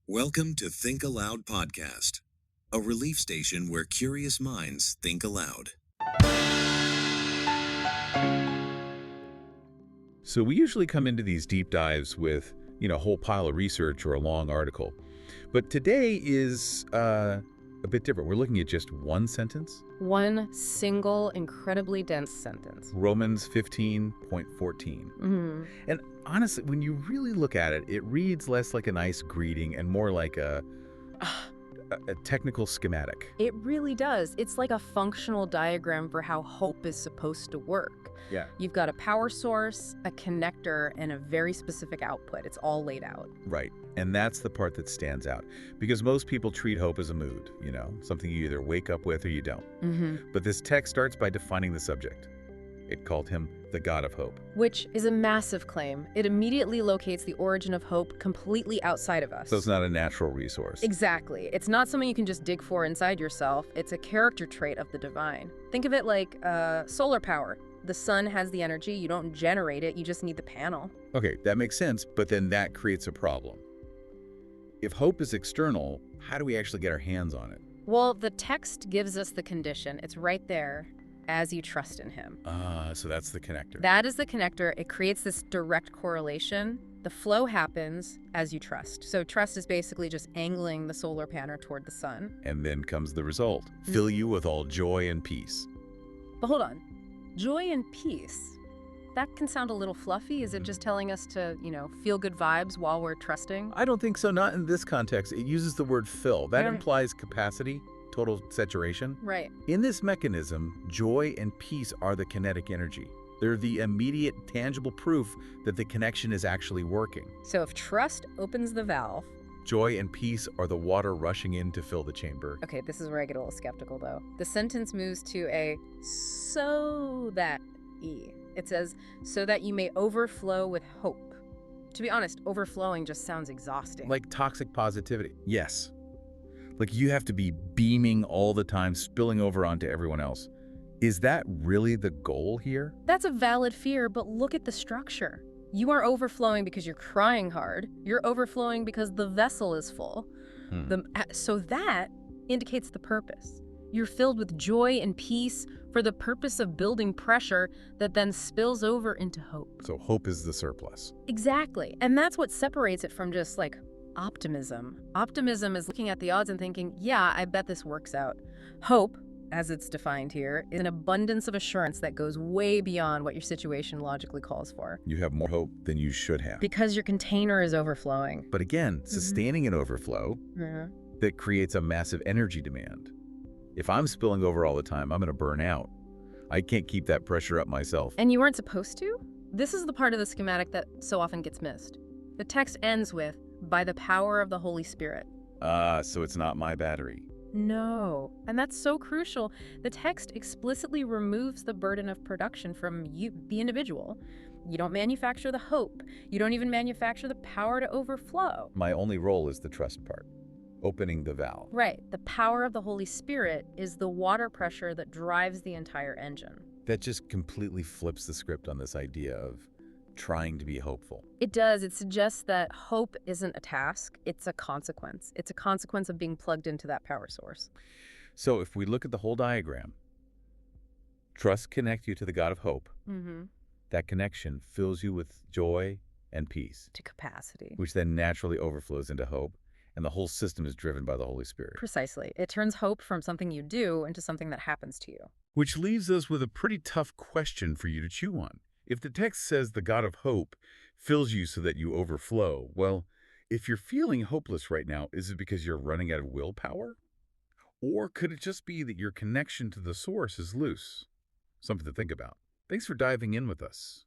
Welcome to Think Aloud Podcast, a relief station where curious minds think aloud. So we usually come into these deep dives with, a whole pile of research or a long article. But today is a bit different. We're looking at just one sentence. One single, incredibly dense sentence. Romans 15.14. And honestly, when you really look at it, it reads less like a nice greeting and more like a technical schematic. It really does. It's like a functional diagram for how hope is supposed to work. Yeah. You've got a power source, a connector, and a very specific output. It's all laid out. Right. And that's the part that stands out. Because most people treat hope as a mood, something you either wake up with or you don't. But this text starts by defining the subject. It called him the God of hope. Which is a massive claim. It immediately locates the origin of hope completely outside of us. So it's not a natural resource. Exactly. It's not something you can just dig for inside yourself. It's a character trait of the divine. Think of it like solar power. The sun has the energy. You don't generate it. You just need the panel. Okay, that makes sense, but then that creates a problem. If hope is external, how do we actually get our hands on it? Well, the text gives us the condition. It's right there, as you trust in him. So that's the connector. That is the connector. It creates this direct correlation. The flow happens as you trust. So trust is basically just angling the solar panel toward the sun. And then comes the result. Fill you with all joy and peace. But hold on. Joy and peace. That can sound a little fluffy. Is it just telling us to, feel good vibes while we're trusting? I don't think so, not in this context. It uses the word fill. That Yeah. implies capacity, total saturation. Right. In this mechanism, joy and peace are the kinetic energy. They're the immediate, tangible proof that the connection is actually working. So if trust opens the valve. Joy and peace are the water rushing in to fill the chamber. Okay, this is where I get a little skeptical, though. The sentence moves to a so that E. It says, so that you may overflow with hope. To be honest, overflowing just sounds exhausting. Like toxic positivity. Yes. Like you have to be beaming all the time, spilling over onto everyone else. Is that really the goal here? That's a valid fear, but look at the structure. You are overflowing because you're crying hard. You're overflowing because the vessel is full. So that indicates the purpose. You're filled with joy and peace for the purpose of building pressure that then spills over into hope. So hope is the surplus. Exactly. And that's what separates it from just like optimism. Optimism is looking at the odds and thinking, yeah, I bet this works out. Hope, as it's defined here, is an abundance of assurance that goes way beyond what your situation logically calls for. You have more hope than you should have. Because your container is overflowing. But again, sustaining an overflow, Yeah. that creates a massive energy demand. If I'm spilling over all the time, I'm going to burn out. I can't keep that pressure up myself. And you weren't supposed to? This is the part of the schematic that so often gets missed. The text ends with, by the power of the Holy Spirit. So it's not my battery. No. And that's so crucial. The text explicitly removes the burden of production from you, the individual. You don't manufacture the hope. You don't even manufacture the power to overflow. My only role is the trust part, opening the valve. Right. The power of the Holy Spirit is the water pressure that drives the entire engine. That just completely flips the script on this idea of trying to be hopeful. It does. It suggests that hope isn't a task. It's a consequence. It's a consequence of being plugged into that power source. So if we look at the whole diagram, trust connects you to the God of hope. That connection fills you with joy and peace, To capacity. which then naturally overflows into hope. And the whole system is driven by the Holy Spirit. Precisely. It turns hope from something you do into something that happens to you. Which leaves us with a pretty tough question for you to chew on. If the text says the God of hope fills you so that you overflow, well, if you're feeling hopeless right now, is it because you're running out of willpower? Or could it just be that your connection to the source is loose? Something to think about. Thanks for diving in with us.